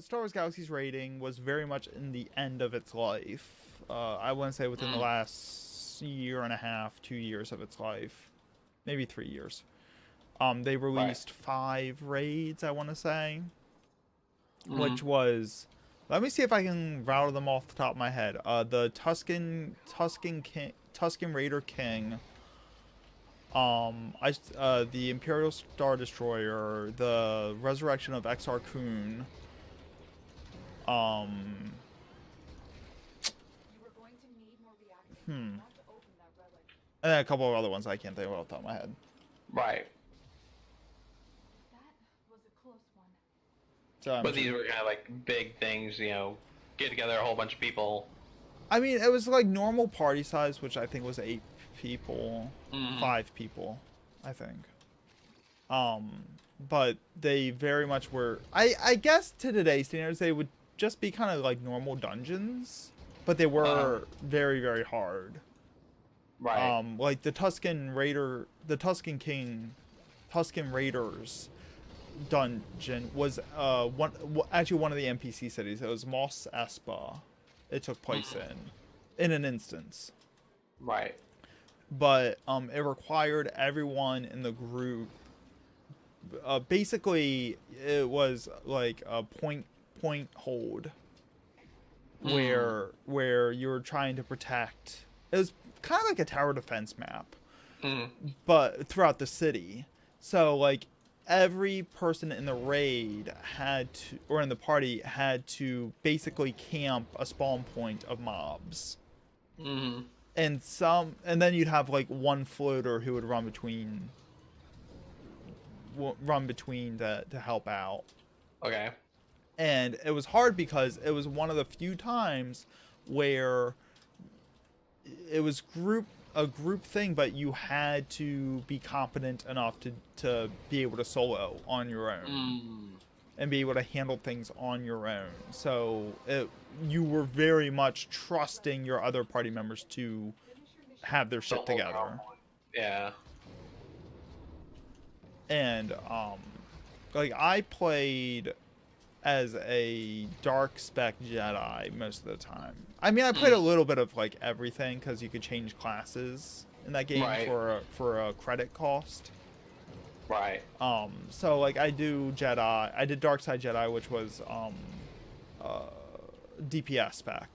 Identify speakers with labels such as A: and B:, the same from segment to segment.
A: Star Wars Galaxy's rating was very much in the end of its life. I wouldn't say within the last year and a half, 2 years of its life, maybe 3 years. They
B: Right.
A: released 5 raids, I want to say,
B: Mm-hmm.
A: which was, let me see if I can rattle them off the top of my head. The Tusken Raider King, the Imperial Star Destroyer, the Resurrection of Exar Kun, um, hmm, and then a couple of other ones I can't think of off the top of my head.
B: Right.
A: So I'm
B: But
A: sure.
B: these were kind of like big things, get together a whole bunch of people.
A: I mean, it was like normal party size, which I think was 8 people,
B: Mm-hmm.
A: 5 people, I think. Um, but they very much were. I guess to today's standards, they would just be kind of like normal dungeons, but they
B: Uh,
A: were very very hard.
B: right.
A: Like the Tusken Raider, the Tusken King, Tusken Raiders dungeon was actually one of the NPC cities. It was Mos Espa. It took place
B: Mm-hmm.
A: in an instance,
B: Right.
A: but it required everyone in the group. Basically, it was like a point hold
B: Mm.
A: where you were trying to protect. It was kind of like a tower defense map,
B: Mm.
A: but throughout the city. So like every person in the raid had to, or in the party had to basically camp a spawn point of mobs.
B: Mm.
A: And then you'd have like one floater who would run between to help out.
B: Okay.
A: And it was hard because it was one of the few times where it was a group thing, but you had to be competent enough to be able to solo on your own
B: Mm.
A: and be able to handle things on your own. So you were very much trusting your other party members to have their
B: The
A: shit
B: whole drama.
A: together.
B: Yeah.
A: And like I played as a dark spec Jedi most of the time. I mean, I played a
B: Mm.
A: little bit of like everything because you could change classes in that game
B: Right.
A: for a credit cost.
B: Right.
A: So like I did Dark Side Jedi, which was uh, DPS spec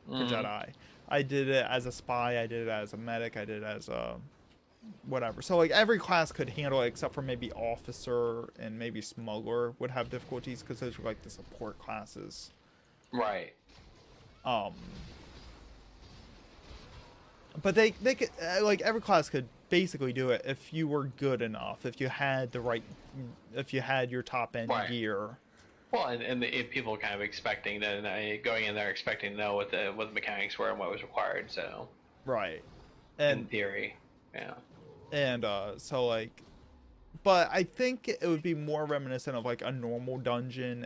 A: for
B: Mm.
A: Jedi. I did it as a spy. I did it as a medic. I did it as a whatever. So like every class could handle it except for maybe officer and maybe smuggler would have difficulties because those were like the support classes.
B: Right.
A: Um, but they could like every class could basically do it if you were good enough, if you had your top end
B: Right.
A: gear.
B: Well, and people kind of expecting to going in there expecting to know what the mechanics were and what was required. So
A: Right.
B: in
A: And
B: theory, yeah.
A: so like but I think it would be more reminiscent of like a normal dungeon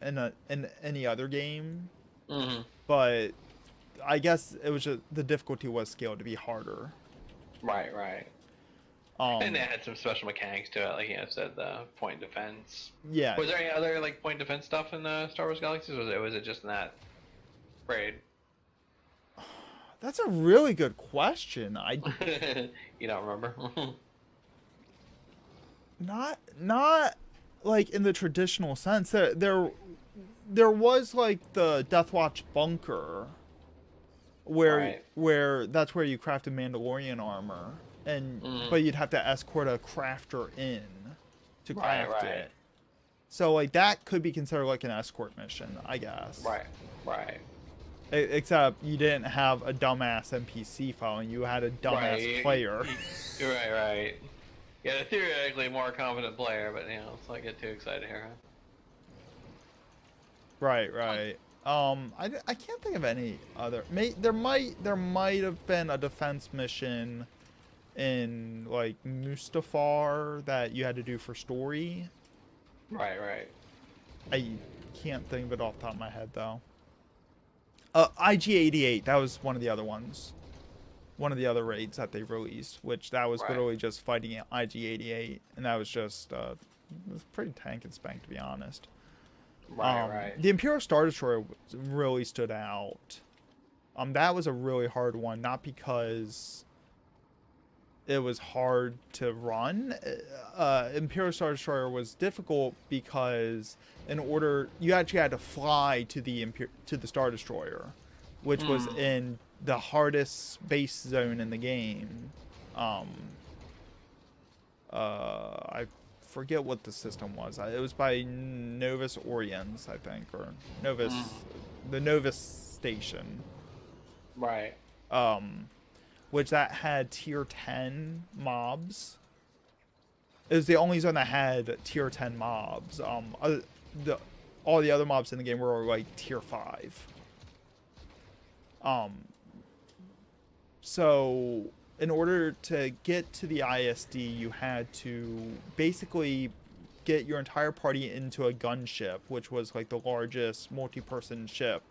A: in any other game.
B: Hmm.
A: But I guess it was just the difficulty was scaled to be harder.
B: Right. Right. And
A: Um,
B: it had some special mechanics to it, like said the point defense.
A: yeah,
B: Was there any other like point defense stuff in Star Wars Galaxies? Was it just in that raid?
A: that's a really good question. I
B: You don't remember?
A: not like in the traditional sense. There was like the Death Watch bunker
B: Right.
A: where that's where you crafted Mandalorian armor, and
B: Mm.
A: but you'd have to escort a crafter in to
B: Right.
A: craft
B: Right.
A: it. So like that could be considered like an escort mission, I guess.
B: Right. Right.
A: Except you didn't have a dumbass NPC following you, had a dumbass
B: Right.
A: player.
B: Right. Right. Yeah, a theoretically more confident player, but let's not get too excited here.
A: Right, right. I can't think of any other. There might have been a defense mission in like Mustafar that you had to do for story.
B: Right. Right.
A: I can't think of it off the top of my head though. IG-88, that was one of the other ones. One of the other raids that they released, which that was
B: Right.
A: literally just fighting IG-88, and that was just it was pretty tank and spank to be honest.
B: Right.
A: The Imperial Star Destroyer really stood out. That was a really hard one, not because it was hard to run. Imperial Star Destroyer was difficult because you actually had to fly to the Star Destroyer, which was in the hardest base zone in the game. I forget what the system was. It was by Novus Oriens, I think, or the Novus station.
B: Right.
A: Which that had tier 10 mobs. It was the only zone that had tier 10 mobs. All the other mobs in the game were like tier 5. So in order to get to the ISD, you had to basically get your entire party into a gunship, which was like the largest multi-person ship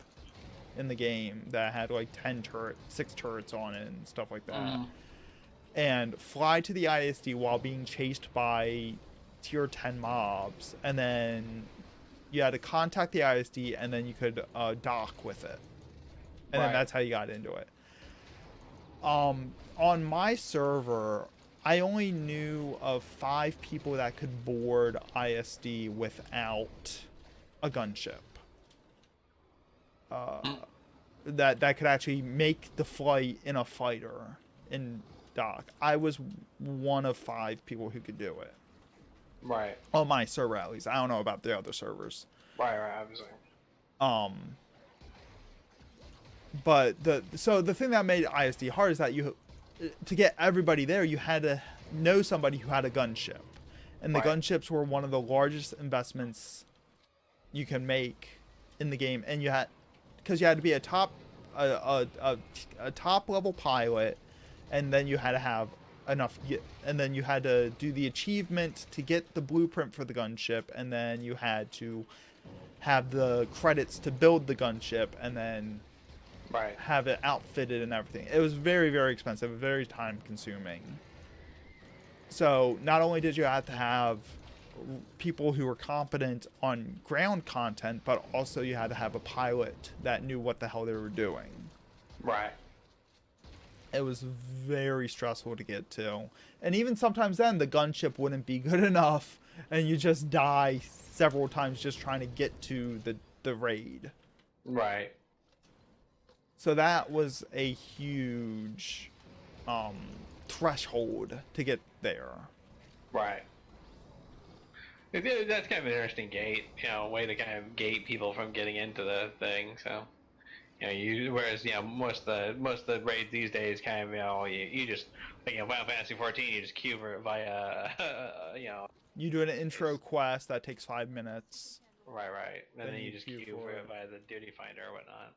A: in the game that had like 6 turrets on it and stuff like that, and fly to the ISD while being chased by tier 10 mobs, and then you had to contact the ISD, and then you could dock with it, and then that's how you got into it. On my server, I only knew of 5 people that could board ISD without a gunship. That could actually make the flight in a fighter in dock. I was one of 5 people who could do it.
B: Right.
A: On my server, at least. I don't know about the other servers.
B: Right, obviously.
A: But the thing that made ISD hard is that to get everybody there, you had to know somebody who had a gunship. And the gunships were one of the largest investments you can make in the game, and because you had to be a top level pilot, and then you had to have enough, and then you had to do the achievement to get the blueprint for the gunship, and then you had to have the credits to build the gunship, and then have it outfitted and everything. It was very, very expensive, very time consuming. So not only did you have to have people who were competent on ground content, but also you had to have a pilot that knew what the hell they were doing.
B: Right.
A: It was very stressful to get to. And even sometimes then, the gunship wouldn't be good enough, and you just die several times just trying to get to the raid.
B: Right.
A: So that was a huge threshold to get there.
B: Right. That's kind of an interesting gate, way to kind of gate people from getting into the thing. So, whereas most of the raids these days kind of you just Final Fantasy 14 you just queue for it via
A: You do an intro quest that takes 5 minutes.
B: Right, and then you just queue for it via the duty finder or whatnot.